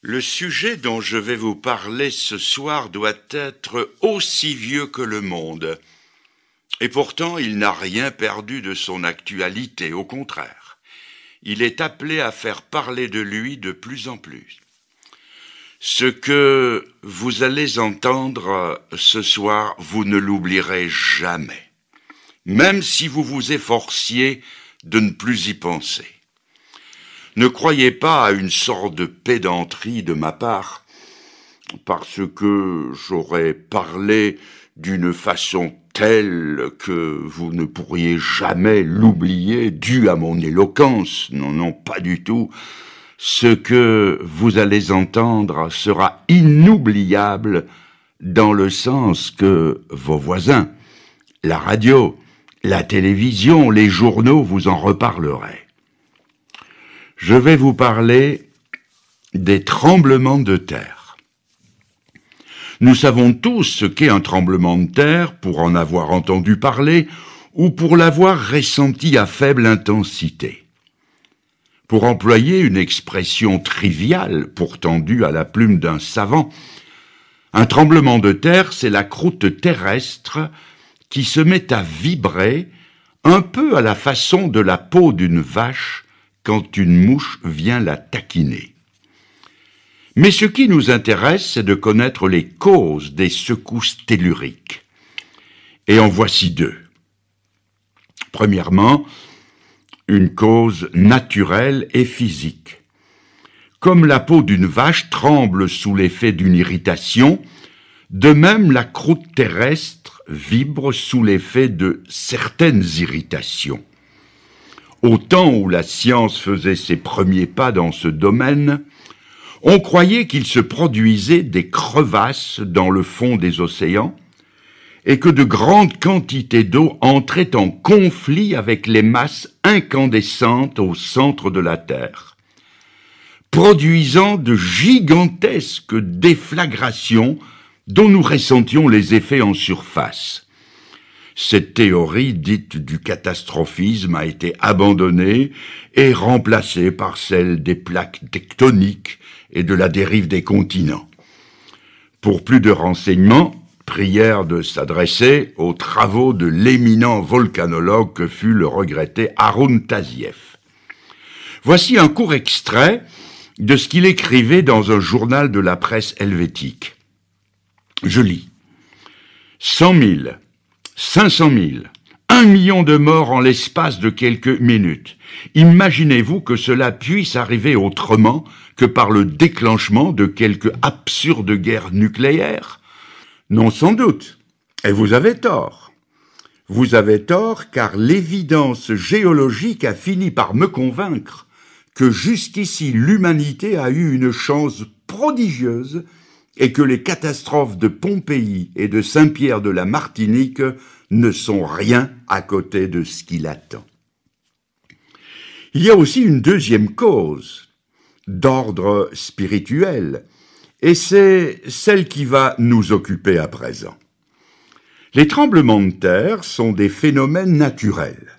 Le sujet dont je vais vous parler ce soir doit être aussi vieux que le monde. Et pourtant, il n'a rien perdu de son actualité, au contraire. Il est appelé à faire parler de lui de plus en plus. Ce que vous allez entendre ce soir, vous ne l'oublierez jamais, même si vous vous efforciez de ne plus y penser. Ne croyez pas à une sorte de pédanterie de ma part, parce que j'aurais parlé d'une façon telle que vous ne pourriez jamais l'oublier, due à mon éloquence. Non, non, pas du tout. Ce que vous allez entendre sera inoubliable dans le sens que vos voisins, la radio, la télévision, les journaux vous en reparleraient. Je vais vous parler des tremblements de terre. Nous savons tous ce qu'est un tremblement de terre pour en avoir entendu parler ou pour l'avoir ressenti à faible intensité. Pour employer une expression triviale, pourtant due à la plume d'un savant, un tremblement de terre, c'est la croûte terrestre qui se met à vibrer un peu à la façon de la peau d'une vache quand une mouche vient la taquiner. Mais ce qui nous intéresse, c'est de connaître les causes des secousses telluriques. Et en voici deux. Premièrement, une cause naturelle et physique. Comme la peau d'une vache tremble sous l'effet d'une irritation, de même la croûte terrestre vibre sous l'effet de certaines irritations. Au temps où la science faisait ses premiers pas dans ce domaine, on croyait qu'il se produisait des crevasses dans le fond des océans et que de grandes quantités d'eau entraient en conflit avec les masses incandescentes au centre de la Terre, produisant de gigantesques déflagrations dont nous ressentions les effets en surface. Cette théorie dite du catastrophisme a été abandonnée et remplacée par celle des plaques tectoniques et de la dérive des continents. Pour plus de renseignements, prière de s'adresser aux travaux de l'éminent volcanologue que fut le regretté Haroun Tazieff. Voici un court extrait de ce qu'il écrivait dans un journal de la presse helvétique. Je lis. 100 000, 500 000, 1 million de morts en l'espace de quelques minutes. Imaginez-vous que cela puisse arriver autrement que par le déclenchement de quelque absurde guerre nucléaire ? Non, sans doute. Et vous avez tort. Vous avez tort car l'évidence géologique a fini par me convaincre que jusqu'ici l'humanité a eu une chance prodigieuse et que les catastrophes de Pompéi et de Saint-Pierre de la Martinique ne sont rien à côté de ce qui l'attend. Il y a aussi une deuxième cause, d'ordre spirituel, et c'est celle qui va nous occuper à présent. Les tremblements de terre sont des phénomènes naturels,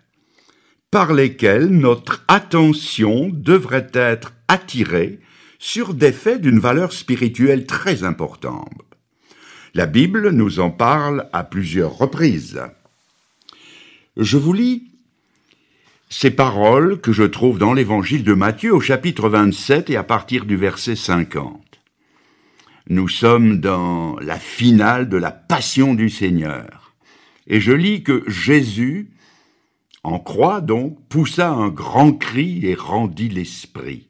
par lesquels notre attention devrait être attirée sur des faits d'une valeur spirituelle très importante. La Bible nous en parle à plusieurs reprises. Je vous lis ces paroles que je trouve dans l'évangile de Matthieu au chapitre 27 et à partir du verset 50. Nous sommes dans la finale de la passion du Seigneur. Et je lis que Jésus, en croix donc, poussa un grand cri et rendit l'esprit.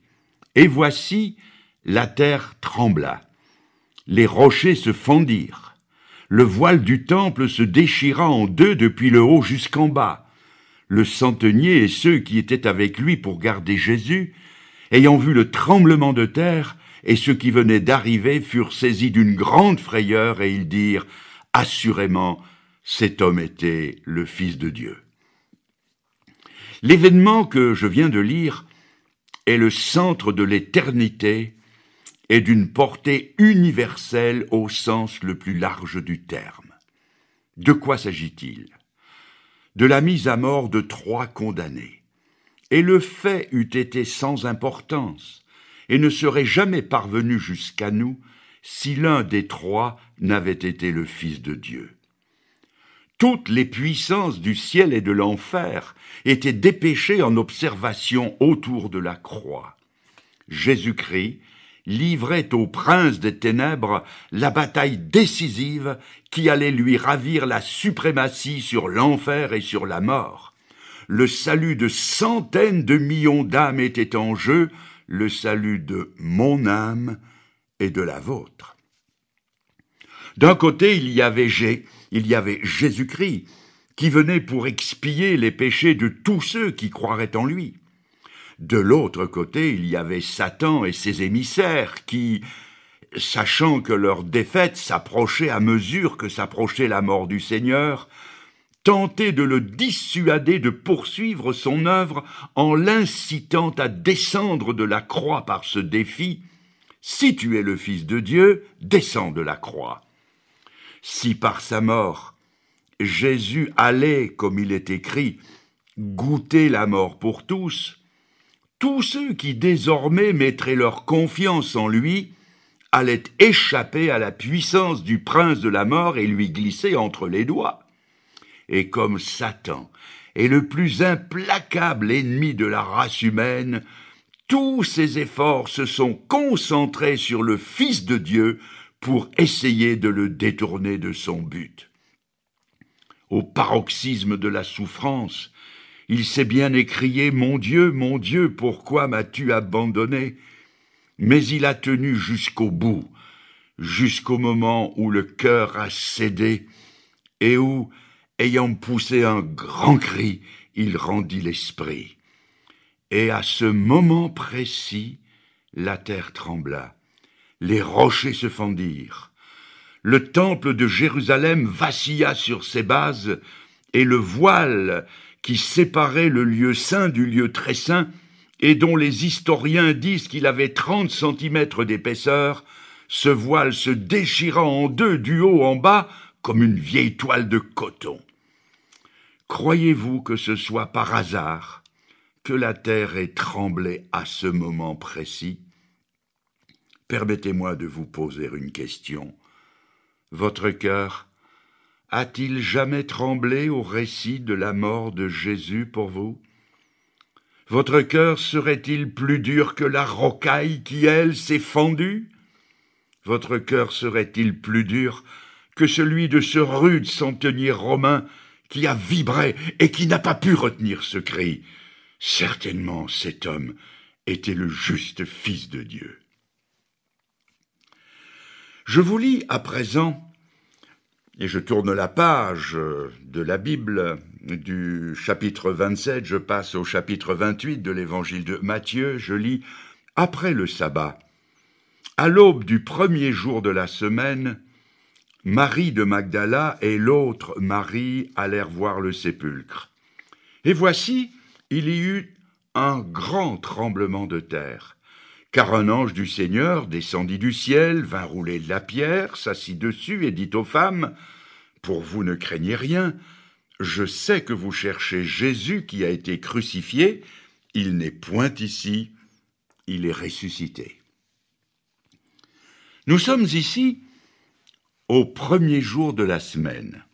Et voici, la terre trembla. Les rochers se fendirent. Le voile du temple se déchira en deux depuis le haut jusqu'en bas. Le centenier et ceux qui étaient avec lui pour garder Jésus, ayant vu le tremblement de terre et ceux qui venaient d'arriver, furent saisis d'une grande frayeur et ils dirent « Assurément, cet homme était le Fils de Dieu. » L'événement que je viens de lire est le centre de l'éternité et d'une portée universelle au sens le plus large du terme. De quoi s'agit-il ? De la mise à mort de 3 condamnés. Et le fait eût été sans importance, et ne serait jamais parvenu jusqu'à nous si l'un des trois n'avait été le Fils de Dieu. Toutes les puissances du ciel et de l'enfer étaient dépêchées en observation autour de la croix. Jésus-Christ livrait au prince des ténèbres la bataille décisive qui allait lui ravir la suprématie sur l'enfer et sur la mort. Le salut de centaines de millions d'âmes était en jeu, le salut de mon âme et de la vôtre. D'un côté, il y avait Jésus-Christ, qui venait pour expier les péchés de tous ceux qui croiraient en lui. De l'autre côté, il y avait Satan et ses émissaires qui, sachant que leur défaite s'approchait à mesure que s'approchait la mort du Seigneur, tentaient de le dissuader de poursuivre son œuvre en l'incitant à descendre de la croix par ce défi « Si tu es le Fils de Dieu, descends de la croix ». Si par sa mort, Jésus allait, comme il est écrit, goûter la mort pour tous, tous ceux qui désormais mettraient leur confiance en lui allaient échapper à la puissance du prince de la mort et lui glisser entre les doigts. Et comme Satan est le plus implacable ennemi de la race humaine, tous ses efforts se sont concentrés sur le Fils de Dieu pour essayer de le détourner de son but. Au paroxysme de la souffrance, il s'est bien écrié « Mon Dieu, pourquoi m'as-tu abandonné ?» Mais il a tenu jusqu'au bout, jusqu'au moment où le cœur a cédé et où, ayant poussé un grand cri, il rendit l'esprit. Et à ce moment précis, la terre trembla. Les rochers se fendirent. Le temple de Jérusalem vacilla sur ses bases et le voile qui séparait le lieu saint du lieu très saint et dont les historiens disent qu'il avait 30 centimètres d'épaisseur, ce voile se déchira en deux du haut en bas comme une vieille toile de coton. Croyez-vous que ce soit par hasard que la terre ait tremblé à ce moment précis ? Permettez-moi de vous poser une question. Votre cœur a-t-il jamais tremblé au récit de la mort de Jésus pour vous? Votre cœur serait-il plus dur que la rocaille qui, elle, s'est fendue? Votre cœur serait-il plus dur que celui de ce rude centenier romain qui a vibré et qui n'a pas pu retenir ce cri? Certainement, cet homme était le juste Fils de Dieu. Je vous lis à présent, et je tourne la page de la Bible du chapitre 27, je passe au chapitre 28 de l'évangile de Matthieu, je lis « Après le sabbat, à l'aube du premier jour de la semaine, Marie de Magdala et l'autre Marie allèrent voir le sépulcre. Et voici, il y eut un grand tremblement de terre. Car un ange du Seigneur descendit du ciel, vint rouler de la pierre, s'assit dessus et dit aux femmes, « Pour vous ne craignez rien, je sais que vous cherchez Jésus qui a été crucifié, il n'est point ici, il est ressuscité. » Nous sommes ici au premier jour de la semaine.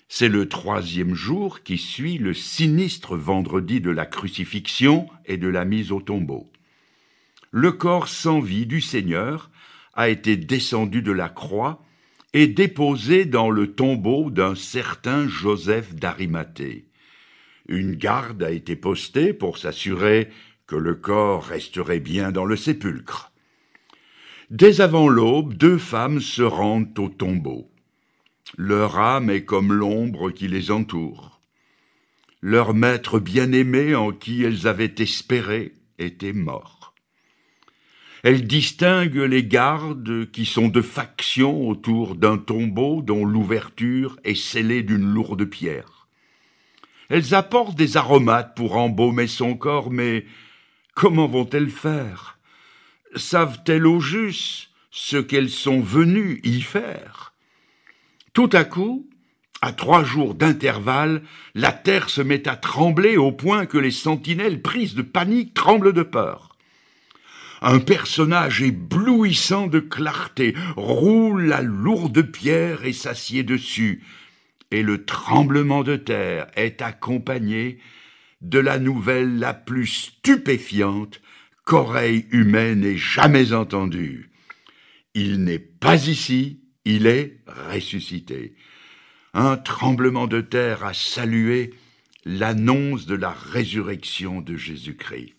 C'est le 3e jour qui suit le sinistre vendredi de la crucifixion et de la mise au tombeau. Le corps sans vie du Seigneur a été descendu de la croix et déposé dans le tombeau d'un certain Joseph d'Arimathée. Une garde a été postée pour s'assurer que le corps resterait bien dans le sépulcre. Dès avant l'aube, 2 femmes se rendent au tombeau. Leur âme est comme l'ombre qui les entoure. Leur maître bien-aimé en qui elles avaient espéré était mort. Elles distinguent les gardes qui sont de faction autour d'un tombeau dont l'ouverture est scellée d'une lourde pierre. Elles apportent des aromates pour embaumer son corps, mais comment vont-elles faire? Savent-elles au juste ce qu'elles sont venues y faire? Tout à coup, à 3 jours d'intervalle, la terre se met à trembler au point que les sentinelles prises de panique tremblent de peur. Un personnage éblouissant de clarté roule la lourde pierre et s'assied dessus, et le tremblement de terre est accompagné de la nouvelle la plus stupéfiante qu'oreille humaine ait jamais entendue. Il n'est pas ici, il est ressuscité. Un tremblement de terre a salué l'annonce de la résurrection de Jésus-Christ.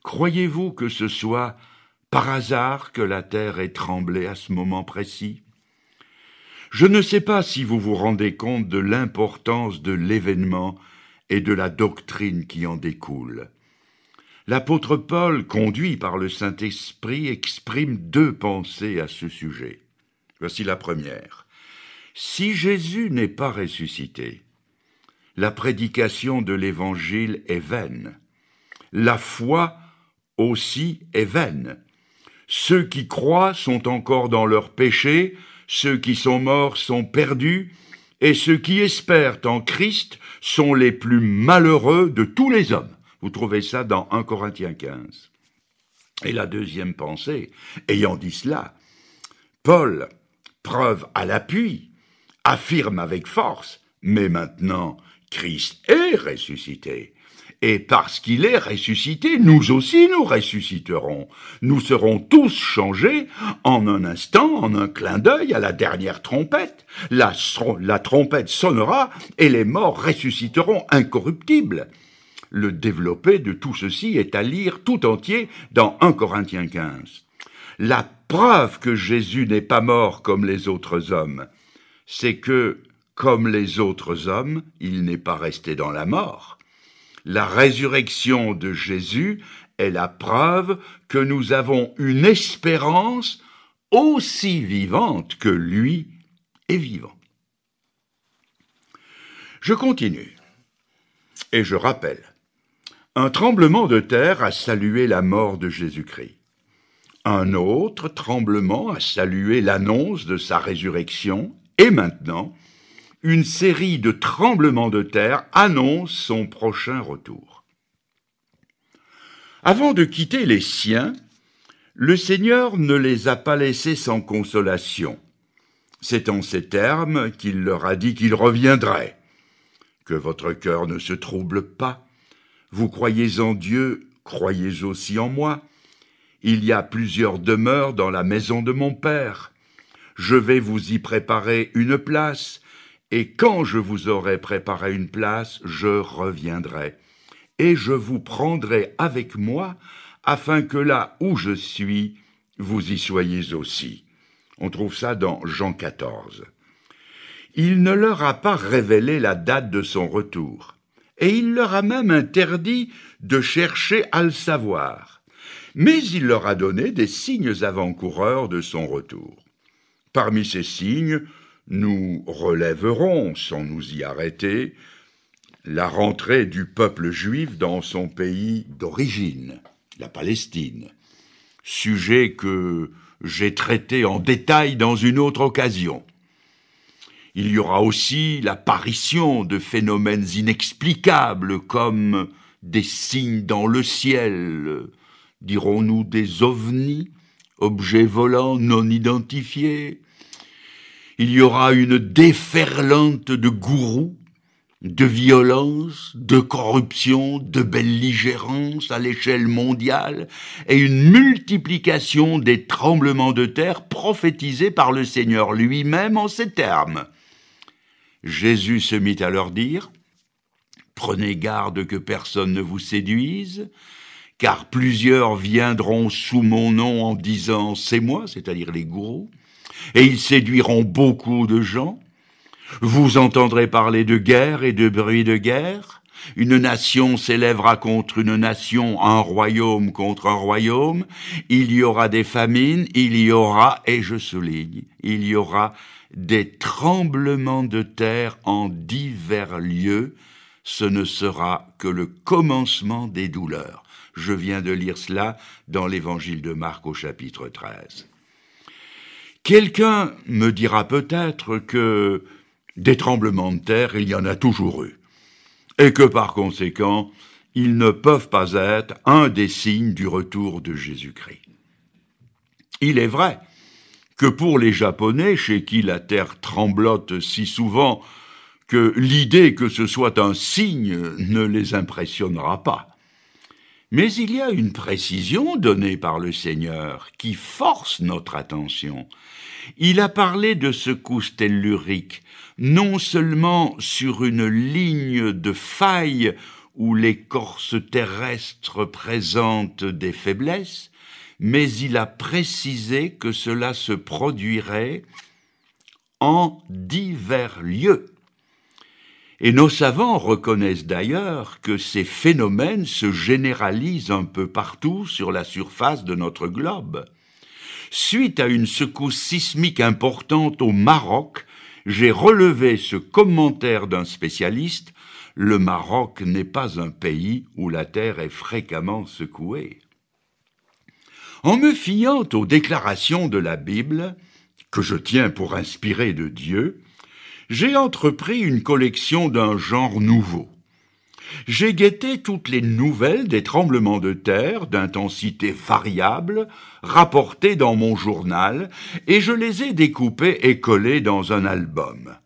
Croyez-vous que ce soit par hasard que la terre ait tremblé à ce moment précis? Je ne sais pas si vous vous rendez compte de l'importance de l'événement et de la doctrine qui en découle. L'apôtre Paul, conduit par le Saint-Esprit, exprime deux pensées à ce sujet. Voici la première. Si Jésus n'est pas ressuscité, la prédication de l'Évangile est vaine. La foi aussi est vaine. Ceux qui croient sont encore dans leurs péchés, ceux qui sont morts sont perdus, et ceux qui espèrent en Christ sont les plus malheureux de tous les hommes. Vous trouvez ça dans 1 Corinthiens 15. Et la deuxième pensée, ayant dit cela, Paul, preuve à l'appui, affirme avec force, mais maintenant Christ est ressuscité. Et parce qu'il est ressuscité, nous aussi nous ressusciterons. Nous serons tous changés en un instant, en un clin d'œil, à la dernière trompette. La trompette sonnera et les morts ressusciteront incorruptibles. Le développé de tout ceci est à lire tout entier dans 1 Corinthiens 15. La preuve que Jésus n'est pas mort comme les autres hommes, c'est que, comme les autres hommes, il n'est pas resté dans la mort. La résurrection de Jésus est la preuve que nous avons une espérance aussi vivante que lui est vivant. Je continue et je rappelle. Un tremblement de terre a salué la mort de Jésus-Christ. Un autre tremblement a salué l'annonce de sa résurrection et maintenant, une série de tremblements de terre annonce son prochain retour. Avant de quitter les siens, le Seigneur ne les a pas laissés sans consolation. C'est en ces termes qu'il leur a dit qu'il reviendrait. Que votre cœur ne se trouble pas. Vous croyez en Dieu, croyez aussi en moi. Il y a plusieurs demeures dans la maison de mon Père. Je vais vous y préparer une place, et quand je vous aurai préparé une place, je reviendrai, et je vous prendrai avec moi, afin que là où je suis, vous y soyez aussi. On trouve ça dans Jean 14. Il ne leur a pas révélé la date de son retour, et il leur a même interdit de chercher à le savoir. Mais il leur a donné des signes avant-coureurs de son retour. Parmi ces signes, nous relèverons, sans nous y arrêter, la rentrée du peuple juif dans son pays d'origine, la Palestine, sujet que j'ai traité en détail dans une autre occasion. Il y aura aussi l'apparition de phénomènes inexplicables comme des signes dans le ciel, dirons-nous des ovnis, objets volants non identifiés. Il y aura une déferlante de gourous, de violence, de corruption, de belligérance à l'échelle mondiale et une multiplication des tremblements de terre prophétisés par le Seigneur lui-même en ces termes. Jésus se mit à leur dire « Prenez garde que personne ne vous séduise, car plusieurs viendront sous mon nom en disant « c'est moi », c'est-à-dire les gourous, et ils séduiront beaucoup de gens. Vous entendrez parler de guerre et de bruit de guerre. Une nation s'élèvera contre une nation, un royaume contre un royaume. Il y aura des famines, il y aura, et je souligne, il y aura des tremblements de terre en divers lieux. Ce ne sera que le commencement des douleurs. Je viens de lire cela dans l'évangile de Marc au chapitre 13. Quelqu'un me dira peut-être que des tremblements de terre, il y en a toujours eu, et que par conséquent, ils ne peuvent pas être un des signes du retour de Jésus-Christ. Il est vrai que pour les Japonais, chez qui la terre tremblote si souvent que l'idée que ce soit un signe ne les impressionnera pas. Mais il y a une précision donnée par le Seigneur qui force notre attention. Il a parlé de secousses telluriques, non seulement sur une ligne de faille où l'écorce terrestre présente des faiblesses, mais il a précisé que cela se produirait en divers lieux. Et nos savants reconnaissent d'ailleurs que ces phénomènes se généralisent un peu partout sur la surface de notre globe. Suite à une secousse sismique importante au Maroc, j'ai relevé ce commentaire d'un spécialiste: le Maroc n'est pas un pays où la terre est fréquemment secouée. En me fiant aux déclarations de la Bible, que je tiens pour inspirées de Dieu, j'ai entrepris une collection d'un genre nouveau. J'ai guetté toutes les nouvelles des tremblements de terre d'intensité variable rapportées dans mon journal et je les ai découpées et collées dans un album.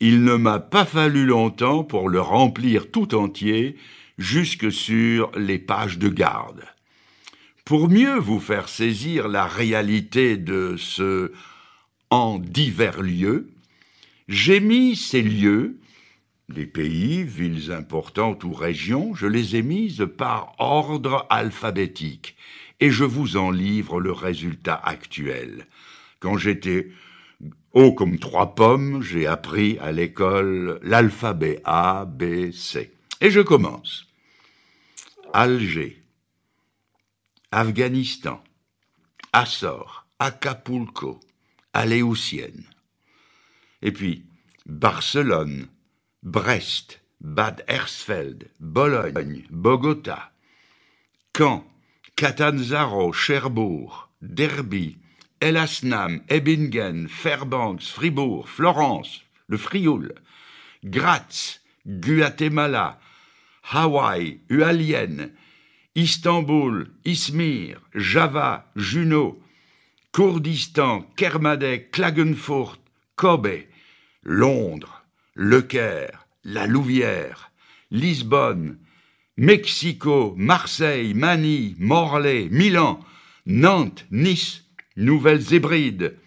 Il ne m'a pas fallu longtemps pour le remplir tout entier jusque sur les pages de garde. Pour mieux vous faire saisir la réalité de ce « en divers lieux », j'ai mis ces lieux, les pays, villes importantes ou régions, je les ai mises par ordre alphabétique et je vous en livre le résultat actuel. Quand j'étais haut comme 3 pommes, j'ai appris à l'école l'alphabet A, B, C. Et je commence. Alger, Afghanistan, Açores, Acapulco, Aléoutienne. Et puis Barcelone, Brest, Bad Hersfeld, Bologne, Bogota, Caen, Catanzaro, Cherbourg, Derby, El Asnam, Ebingen, Fairbanks, Fribourg, Florence, le Frioul, Graz, Guatemala, Hawaï, Hualien, Istanbul, Izmir, Java, Juneau, Kourdistan, Kermadec, Klagenfurt, Kobe, Londres, Le Caire, La Louvière, Lisbonne, Mexico, Marseille, Manille, Morlaix, Milan, Nantes, Nice, Nouvelles Hébrides,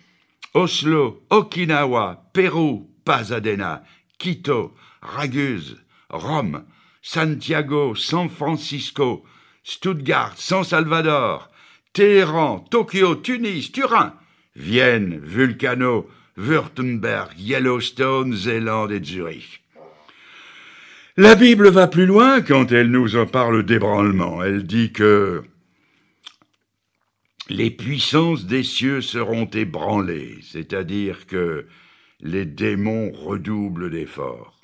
Oslo, Okinawa, Pérou, Pasadena, Quito, Raguse, Rome, Santiago, San Francisco, Stuttgart, San Salvador, Téhéran, Tokyo, Tunis, Turin, Vienne, Vulcano, Württemberg, Yellowstone, Zélande et Zurich. La Bible va plus loin quand elle nous en parle d'ébranlement. Elle dit que les puissances des cieux seront ébranlées, c'est-à-dire que les démons redoublent d'efforts.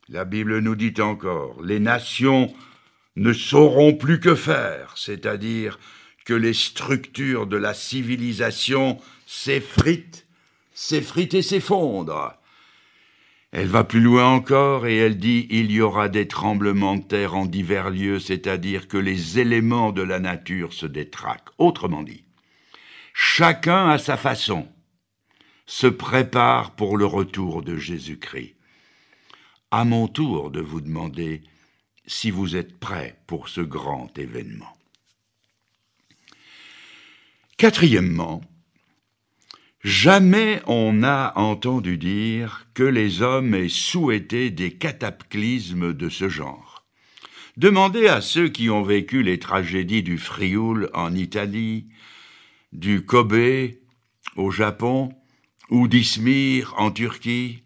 La Bible nous dit encore, les nations ne sauront plus que faire, c'est-à-dire que les structures de la civilisation s'effritent et s'effondrent. Elle va plus loin encore et elle dit « Il y aura des tremblements de terre en divers lieux, c'est-à-dire que les éléments de la nature se détraquent. » Autrement dit, chacun à sa façon se prépare pour le retour de Jésus-Christ. À mon tour de vous demander si vous êtes prêts pour ce grand événement. Quatrièmement, jamais on n'a entendu dire que les hommes aient souhaité des cataclysmes de ce genre. Demandez à ceux qui ont vécu les tragédies du Frioul en Italie, du Kobe au Japon ou d'Izmir en Turquie.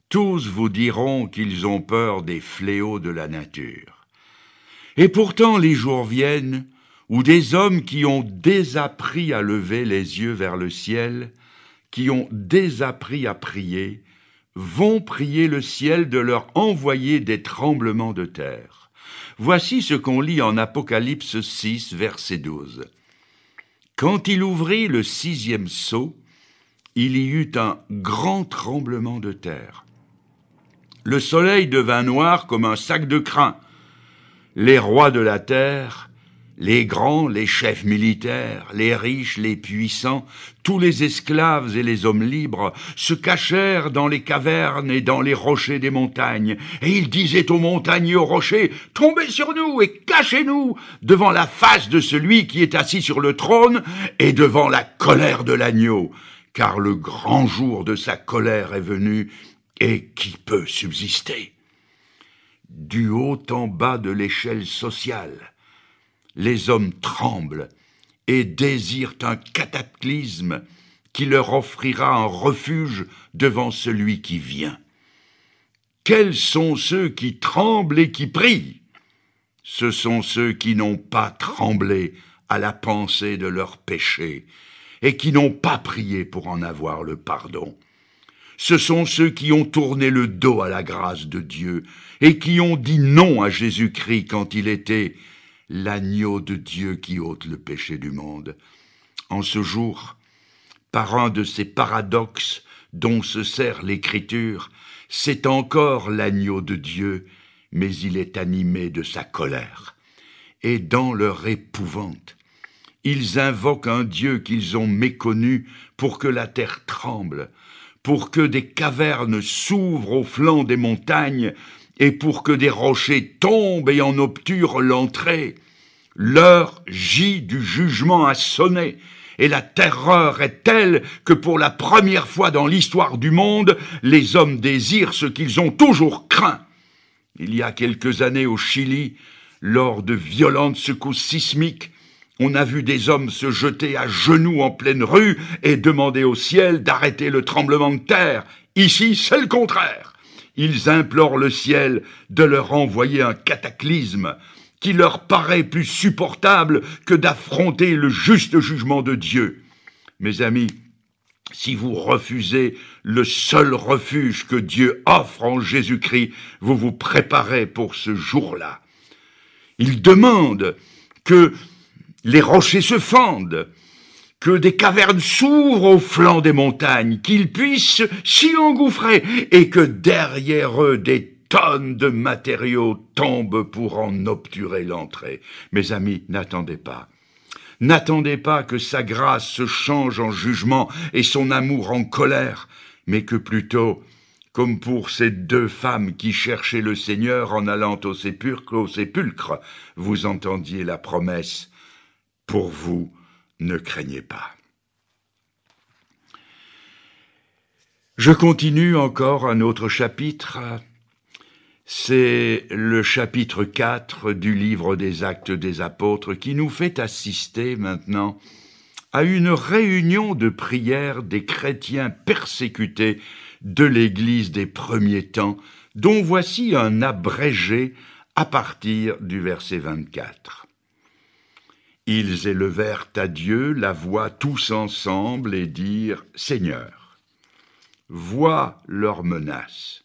Tous vous diront qu'ils ont peur des fléaux de la nature. Et pourtant les jours viennent où des hommes qui ont désappris à lever les yeux vers le ciel, qui ont désappris à prier, vont prier le ciel de leur envoyer des tremblements de terre. Voici ce qu'on lit en Apocalypse 6, verset 12. Quand il ouvrit le 6e sceau, il y eut un grand tremblement de terre. Le soleil devint noir comme un sac de crin. les rois de la terre, les grands, les chefs militaires, les riches, les puissants, tous les esclaves et les hommes libres se cachèrent dans les cavernes et dans les rochers des montagnes, et ils disaient aux montagnes et aux rochers, « Tombez sur nous et cachez-nous devant la face de celui qui est assis sur le trône et devant la colère de l'agneau, car le grand jour de sa colère est venu, et qui peut subsister ?» Du haut en bas de l'échelle sociale, les hommes tremblent et désirent un cataclysme qui leur offrira un refuge devant celui qui vient. Quels sont ceux qui tremblent et qui prient? Ce sont ceux qui n'ont pas tremblé à la pensée de leurs péchés et qui n'ont pas prié pour en avoir le pardon. Ce sont ceux qui ont tourné le dos à la grâce de Dieu et qui ont dit non à Jésus-Christ quand il était l'agneau de Dieu qui ôte le péché du monde. En ce jour, par un de ces paradoxes dont se sert l'Écriture, c'est encore l'agneau de Dieu, mais il est animé de sa colère. Et dans leur épouvante, ils invoquent un Dieu qu'ils ont méconnu pour que la terre tremble, pour que des cavernes s'ouvrent au flanc des montagnes et pour que des rochers tombent et en obturent l'entrée. L'heure J du jugement a sonné, et la terreur est telle que pour la première fois dans l'histoire du monde, les hommes désirent ce qu'ils ont toujours craint. Il y a quelques années au Chili, lors de violentes secousses sismiques, on a vu des hommes se jeter à genoux en pleine rue et demander au ciel d'arrêter le tremblement de terre. Ici, c'est le contraire. Ils implorent le ciel de leur envoyer un cataclysme qui leur paraît plus supportable que d'affronter le juste jugement de Dieu. Mes amis, si vous refusez le seul refuge que Dieu offre en Jésus-Christ, vous vous préparez pour ce jour-là. Il demande que les rochers se fendent, que des cavernes s'ouvrent au flanc des montagnes, qu'ils puissent s'y engouffrer, et que derrière eux des tonnes de matériaux tombent pour en obturer l'entrée. Mes amis, n'attendez pas. N'attendez pas que sa grâce se change en jugement et son amour en colère, mais que plutôt, comme pour ces deux femmes qui cherchaient le Seigneur en allant au sépulcre, vous entendiez la promesse. Pour vous, ne craignez pas. Je continue encore un autre chapitre. C'est le chapitre 4 du livre des Actes des Apôtres qui nous fait assister maintenant à une réunion de prière des chrétiens persécutés de l'Église des premiers temps, dont voici un abrégé à partir du verset 24. Ils élevèrent à Dieu la voix tous ensemble et dirent « Seigneur, vois leurs menaces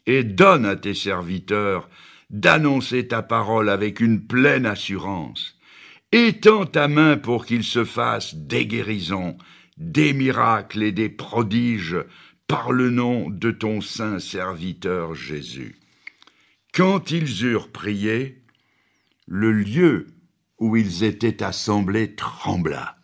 et donne à tes serviteurs d'annoncer ta parole avec une pleine assurance. Étends ta main pour qu'ils se fassent des guérisons, des miracles et des prodiges par le nom de ton saint serviteur Jésus. » Quand ils eurent prié, le lieu où ils étaient assemblés trembla.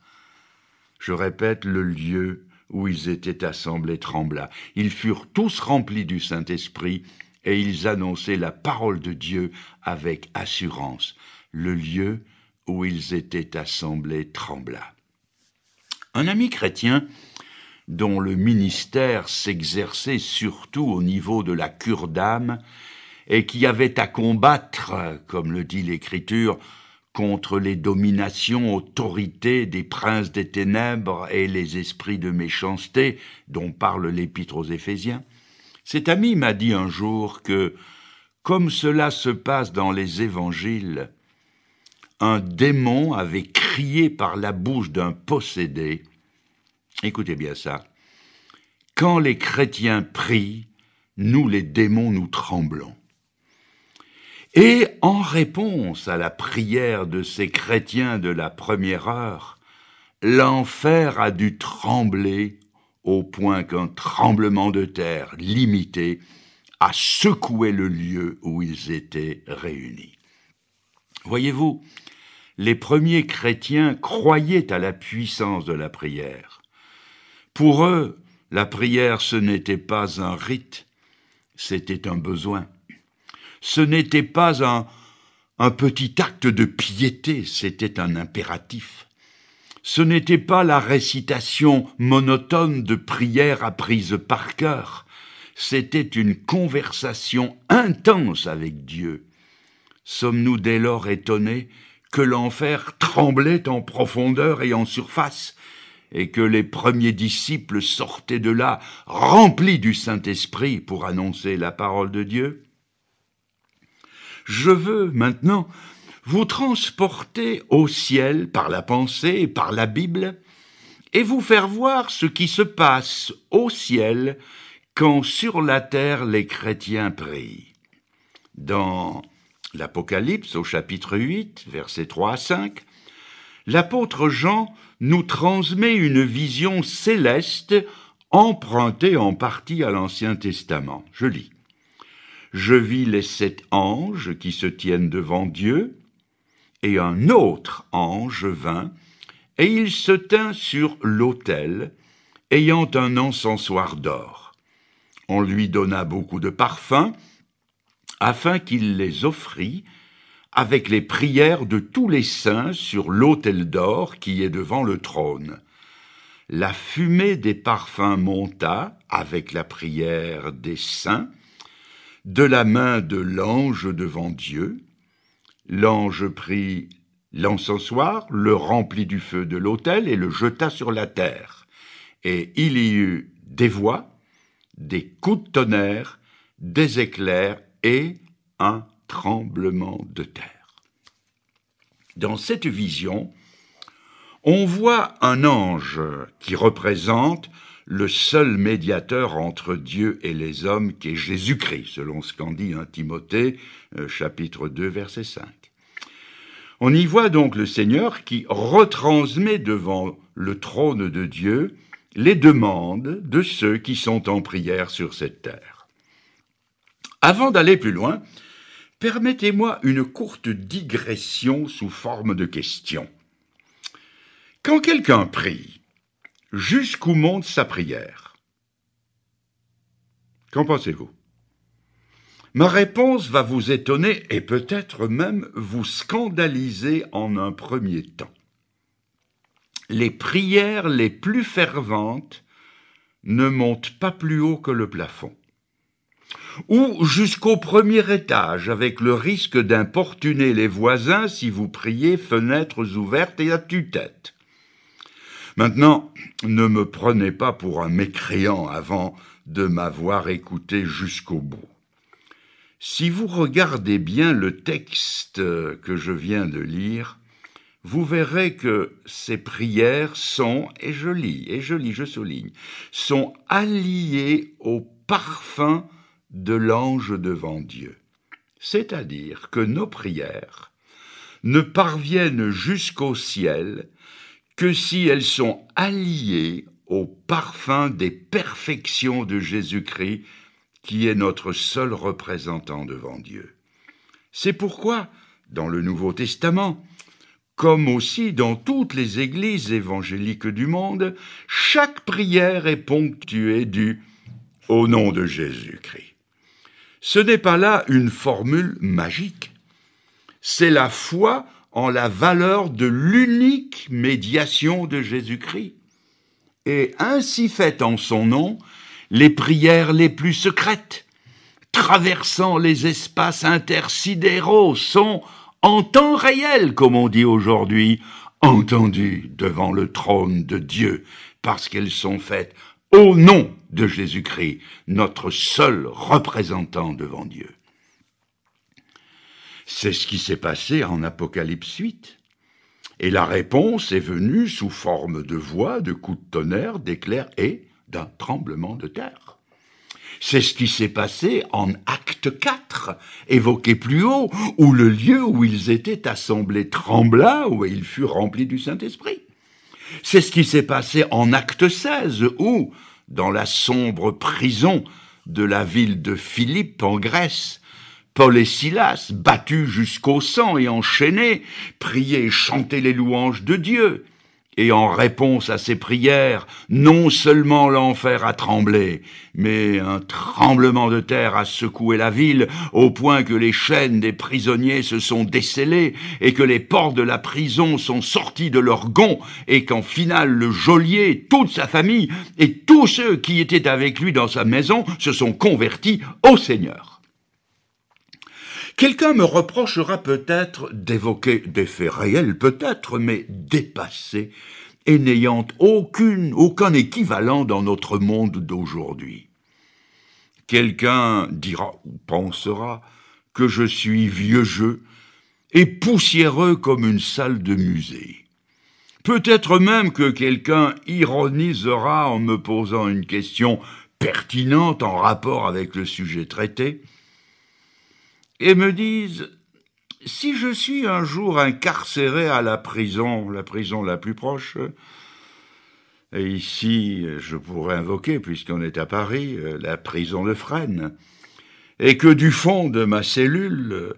Je répète, le lieu où ils étaient assemblés trembla. Ils furent tous remplis du Saint-Esprit et ils annonçaient la parole de Dieu avec assurance. Le lieu où ils étaient assemblés trembla. Un ami chrétien dont le ministère s'exerçait surtout au niveau de la cure d'âme et qui avait à combattre, comme le dit l'Écriture, contre les dominations, autorités des princes des ténèbres et les esprits de méchanceté dont parle l'Épître aux Éphésiens. Cet ami m'a dit un jour que, comme cela se passe dans les évangiles, un démon avait crié par la bouche d'un possédé. Écoutez bien ça. Quand les chrétiens prient, nous les démons nous tremblons. Et en réponse à la prière de ces chrétiens de la première heure, l'enfer a dû trembler au point qu'un tremblement de terre limité a secoué le lieu où ils étaient réunis. Voyez-vous, les premiers chrétiens croyaient à la puissance de la prière. Pour eux, la prière, ce n'était pas un rite, c'était un besoin. Ce n'était pas un petit acte de piété, c'était un impératif. Ce n'était pas la récitation monotone de prières apprises par cœur, c'était une conversation intense avec Dieu. Sommes-nous dès lors étonnés que l'enfer tremblait en profondeur et en surface, et que les premiers disciples sortaient de là remplis du Saint-Esprit pour annoncer la parole de Dieu? Je veux maintenant vous transporter au ciel par la pensée et par la Bible et vous faire voir ce qui se passe au ciel quand sur la terre les chrétiens prient. Dans l'Apocalypse au chapitre 8, versets 3 à 5, l'apôtre Jean nous transmet une vision céleste empruntée en partie à l'Ancien Testament. Je lis. « Je vis les 7 anges qui se tiennent devant Dieu, et un autre ange vint, et il se tint sur l'autel, ayant un encensoir d'or. On lui donna beaucoup de parfums, afin qu'il les offrît avec les prières de tous les saints sur l'autel d'or qui est devant le trône. La fumée des parfums monta avec la prière des saints, de la main de l'ange devant Dieu. L'ange prit l'encensoir, le remplit du feu de l'autel et le jeta sur la terre. Et il y eut des voix, des coups de tonnerre, des éclairs et un tremblement de terre. » Dans cette vision, on voit un ange qui représente le seul médiateur entre Dieu et les hommes, qui est Jésus-Christ, selon ce qu'en dit 1 Timothée, chapitre 2, verset 5. On y voit donc le Seigneur qui retransmet devant le trône de Dieu les demandes de ceux qui sont en prière sur cette terre. Avant d'aller plus loin, permettez-moi une courte digression sous forme de question. Quand quelqu'un prie, jusqu'où monte sa prière? Qu'en pensez-vous? Ma réponse va vous étonner et peut-être même vous scandaliser en un premier temps. Les prières les plus ferventes ne montent pas plus haut que le plafond, ou jusqu'au premier étage, avec le risque d'importuner les voisins si vous priez fenêtres ouvertes et à tue-tête. Maintenant, ne me prenez pas pour un mécréant avant de m'avoir écouté jusqu'au bout. Si vous regardez bien le texte que je viens de lire, vous verrez que ces prières sont, et je souligne, sont alliées au parfum de l'ange devant Dieu. C'est-à-dire que nos prières ne parviennent jusqu'au ciel que si elles sont alliées au parfum des perfections de Jésus-Christ, qui est notre seul représentant devant Dieu. C'est pourquoi, dans le Nouveau Testament, comme aussi dans toutes les églises évangéliques du monde, chaque prière est ponctuée du « au nom de Jésus-Christ ». Ce n'est pas là une formule magique, c'est la foi en la valeur de l'unique médiation de Jésus-Christ. Et ainsi fait en son nom, les prières les plus secrètes, traversant les espaces intersidéraux, sont en temps réel, comme on dit aujourd'hui, entendues devant le trône de Dieu, parce qu'elles sont faites au nom de Jésus-Christ, notre seul représentant devant Dieu. C'est ce qui s'est passé en Apocalypse 8. Et la réponse est venue sous forme de voix, de coups de tonnerre, d'éclairs et d'un tremblement de terre. C'est ce qui s'est passé en Acte 4, évoqué plus haut, où le lieu où ils étaient assemblés trembla, où ils furent remplis du Saint-Esprit. C'est ce qui s'est passé en Acte 16, où, dans la sombre prison de la ville de Philippe en Grèce, Paul et Silas, battus jusqu'au sang et enchaînés, priaient et chantaient les louanges de Dieu. Et en réponse à ces prières, non seulement l'enfer a tremblé, mais un tremblement de terre a secoué la ville, au point que les chaînes des prisonniers se sont descellées, et que les portes de la prison sont sorties de leurs gonds, et qu'en finale le geôlier, toute sa famille, et tous ceux qui étaient avec lui dans sa maison se sont convertis au Seigneur. Quelqu'un me reprochera peut-être d'évoquer des faits réels, peut-être, mais dépassés et n'ayant aucun équivalent dans notre monde d'aujourd'hui. Quelqu'un dira ou pensera que je suis vieux jeu et poussiéreux comme une salle de musée. Peut-être même que quelqu'un ironisera en me posant une question pertinente en rapport avec le sujet traité, et me disent « Si je suis un jour incarcéré à la prison la plus proche, et ici je pourrais invoquer, puisqu'on est à Paris, la prison de Fresnes, et que du fond de ma cellule,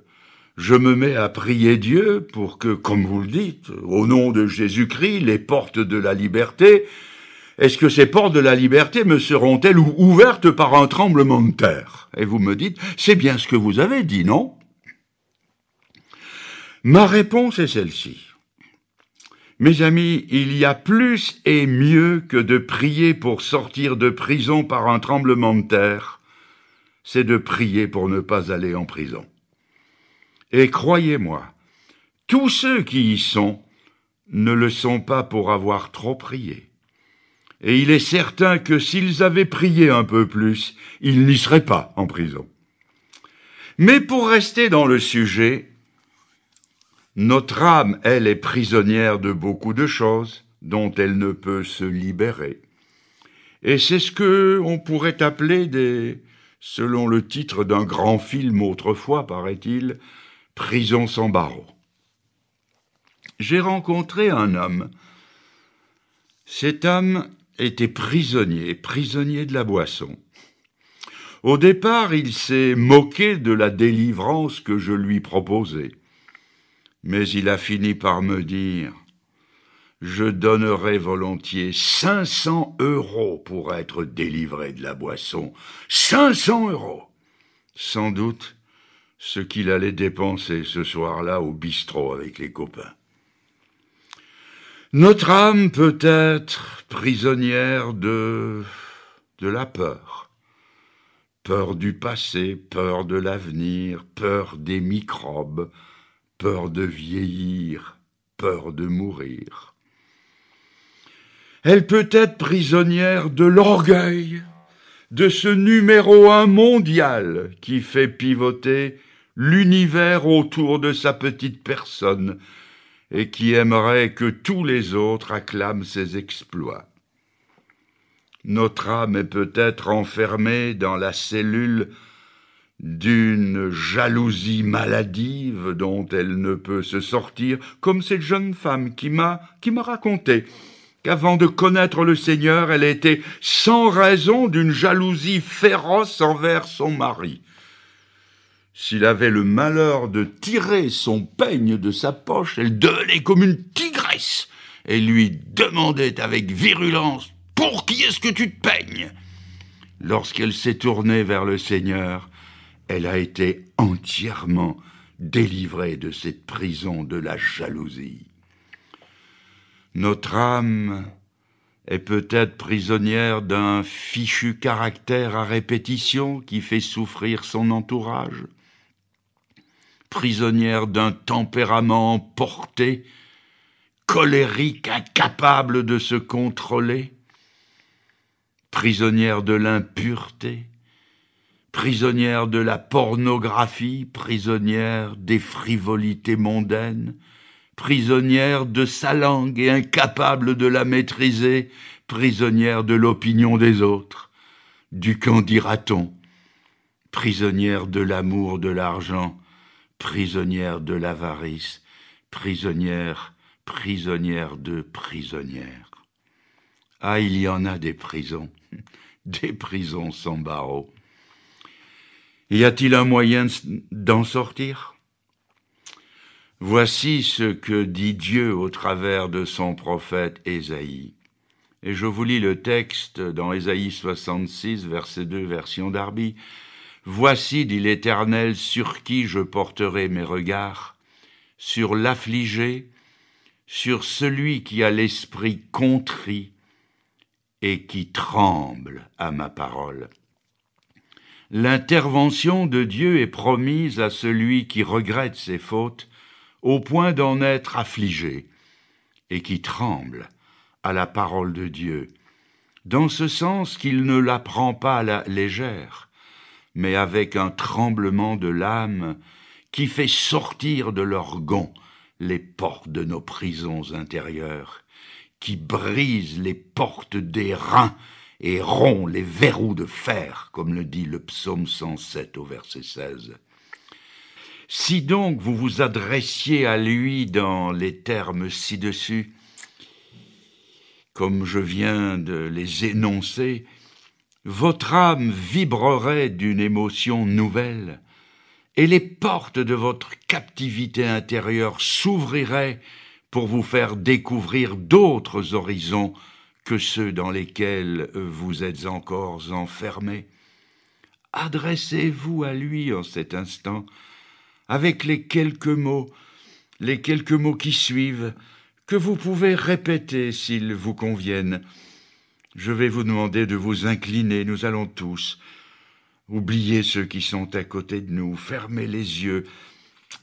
je me mets à prier Dieu pour que, comme vous le dites, au nom de Jésus-Christ, les portes de la liberté, est-ce que ces portes de la liberté me seront-elles ouvertes par un tremblement de terre ?» Et vous me dites, c'est bien ce que vous avez dit, non ? Ma réponse est celle-ci. Mes amis, il y a plus et mieux que de prier pour sortir de prison par un tremblement de terre, c'est de prier pour ne pas aller en prison. Et croyez-moi, tous ceux qui y sont ne le sont pas pour avoir trop prié. Et il est certain que s'ils avaient prié un peu plus, ils n'y seraient pas en prison. Mais pour rester dans le sujet, notre âme, elle, est prisonnière de beaucoup de choses dont elle ne peut se libérer. Et c'est ce que on pourrait appeler selon le titre d'un grand film autrefois, paraît-il, « Prison sans barreaux ». J'ai rencontré un homme. Cet homme était prisonnier de la boisson. Au départ, il s'est moqué de la délivrance que je lui proposais. Mais il a fini par me dire « Je donnerais volontiers 500 € pour être délivré de la boisson. 500 €! Sans doute ce qu'il allait dépenser ce soir-là au bistrot avec les copains. Notre âme peut être prisonnière de la peur. Peur du passé, peur de l'avenir, peur des microbes, peur de vieillir, peur de mourir. Elle peut être prisonnière de l'orgueil, de ce numéro 1 mondial qui fait pivoter l'univers autour de sa petite personne et qui aimerait que tous les autres acclament ses exploits. Notre âme est peut-être enfermée dans la cellule d'une jalousie maladive dont elle ne peut se sortir, comme cette jeune femme qui m'a raconté qu'avant de connaître le Seigneur, elle était sans raison d'une jalousie féroce envers son mari. S'il avait le malheur de tirer son peigne de sa poche, elle devenait comme une tigresse et lui demandait avec virulence « Pour qui est-ce que tu te peignes ?» Lorsqu'elle s'est tournée vers le Seigneur, elle a été entièrement délivrée de cette prison de la jalousie. Notre âme est peut-être prisonnière d'un fichu caractère à répétition qui fait souffrir son entourage, prisonnière d'un tempérament emporté, colérique, incapable de se contrôler, prisonnière de l'impureté, prisonnière de la pornographie, prisonnière des frivolités mondaines, prisonnière de sa langue et incapable de la maîtriser, prisonnière de l'opinion des autres, du qu'en dira-t-on, prisonnière de l'amour de l'argent, prisonnière de l'avarice, prisonnière de prisonnière. Ah, il y en a des prisons sans barreaux. Y a-t-il un moyen d'en sortir? Voici ce que dit Dieu au travers de son prophète Ésaïe. Et je vous lis le texte dans Ésaïe 66, verset 2, version Darby. « Voici, dit l'Éternel, sur qui je porterai mes regards, sur l'affligé, sur celui qui a l'esprit contrit et qui tremble à ma parole. » L'intervention de Dieu est promise à celui qui regrette ses fautes au point d'en être affligé et qui tremble à la parole de Dieu, dans ce sens qu'il ne la prend pas à la légère, mais avec un tremblement de l'âme qui fait sortir de leur gonds les portes de nos prisons intérieures, qui brise les portes des reins et rompt les verrous de fer, comme le dit le psaume 107 au verset 16. Si donc vous vous adressiez à lui dans les termes ci-dessus, comme je viens de les énoncer, votre âme vibrerait d'une émotion nouvelle, et les portes de votre captivité intérieure s'ouvriraient pour vous faire découvrir d'autres horizons que ceux dans lesquels vous êtes encore enfermés. Adressez-vous à lui en cet instant, avec les quelques mots qui suivent, que vous pouvez répéter s'ils vous conviennent. Je vais vous demander de vous incliner, nous allons tous oublier ceux qui sont à côté de nous, fermer les yeux,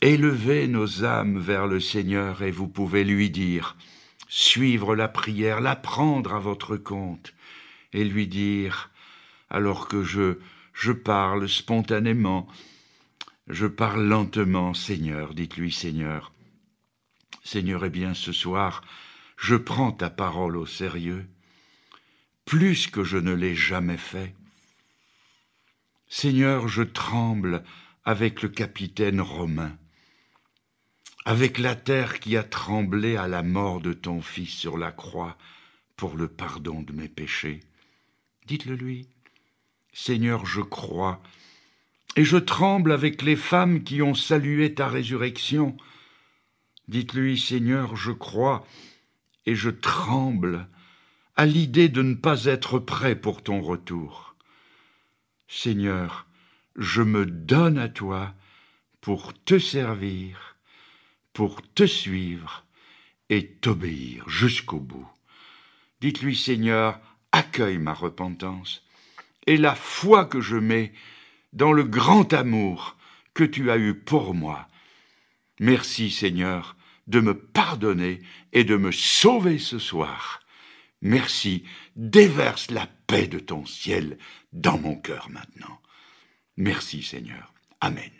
élever nos âmes vers le Seigneur et vous pouvez lui dire, suivre la prière, la prendre à votre compte et lui dire, alors que je parle spontanément, je parle lentement, Seigneur, dites-lui Seigneur. Seigneur, eh bien ce soir, je prends ta parole au sérieux, plus que je ne l'ai jamais fait. Seigneur, je tremble avec le capitaine romain, avec la terre qui a tremblé à la mort de ton Fils sur la croix pour le pardon de mes péchés. Dites-le lui. Seigneur, je crois, et je tremble avec les femmes qui ont salué ta résurrection. Dites-lui, Seigneur, je crois, et je tremble à l'idée de ne pas être prêt pour ton retour. Seigneur, je me donne à toi pour te servir, pour te suivre et t'obéir jusqu'au bout. Dites-lui, Seigneur, accueille ma repentance et la foi que je mets dans le grand amour que tu as eu pour moi. Merci, Seigneur, de me pardonner et de me sauver ce soir. Merci, déverse la paix de ton ciel dans mon cœur maintenant. Merci, Seigneur. Amen.